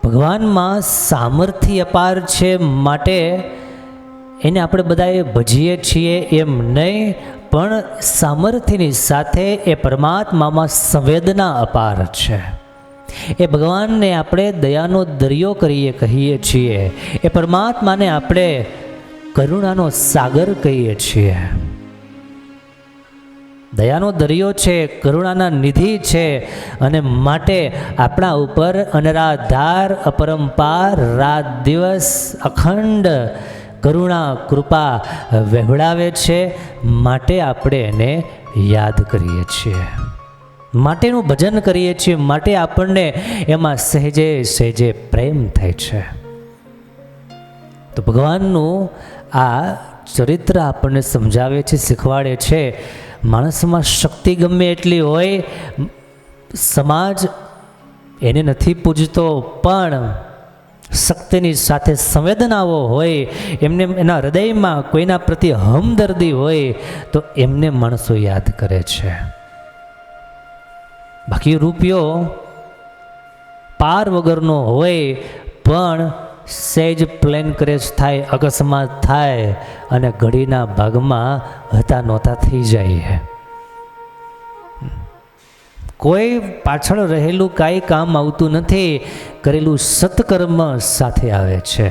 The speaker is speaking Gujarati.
ભગવાનમાં સામર્થ્ય અપાર છે, માટે એને આપણે બધાએ ભજીએ છીએ એમ નહીં, પણ સામર્થ્યની સાથે એ પરમાત્મામાં સંવેદના અપાર છે. એ ભગવાનને આપણે દયાનો દરિયો કહીએ છીએ. એ પરમાત્માને આપણે કરુણાનો સાગર કહીએ છીએ. દયાનો દરિયો છે, કરુણાના નિધિ છે, અને માટે આપણા ઉપર અનરાધાર અપરંપાર રાત દિવસ અખંડ કરુણા કૃપા વહેવડાવે છે. માટે આપણે એને યાદ કરીએ છીએ, માટેનું ભજન કરીએ છીએ, માટે આપણને એમાં સહેજે સહેજે પ્રેમ થાય છે. તો ભગવાનનું આ ચરિત્ર આપણને સમજાવે છે, શીખવાડે છે. માણસમાં શક્તિ ગમે એટલી હોય, સમાજ એને નથી પૂજતો, પણ શક્તિની સાથે સંવેદનાઓ હોય, એમને એના હૃદયમાં કોઈના પ્રત્યે હમદર્દી હોય, તો એમને માણસો યાદ કરે છે. બાકી રૂપિયો પાર વગરનો હોય, પણ સહેજ પ્લેન ક્રેશ થાય, અકસ્માત થાય અને ઘડીના ભાગમાં હતા નહોતા થઈ જાય. કોઈ પાછળ રહેલું કાંઈ કામ આવતું નથી, કરેલું સત્કર્મ સાથે આવે છે.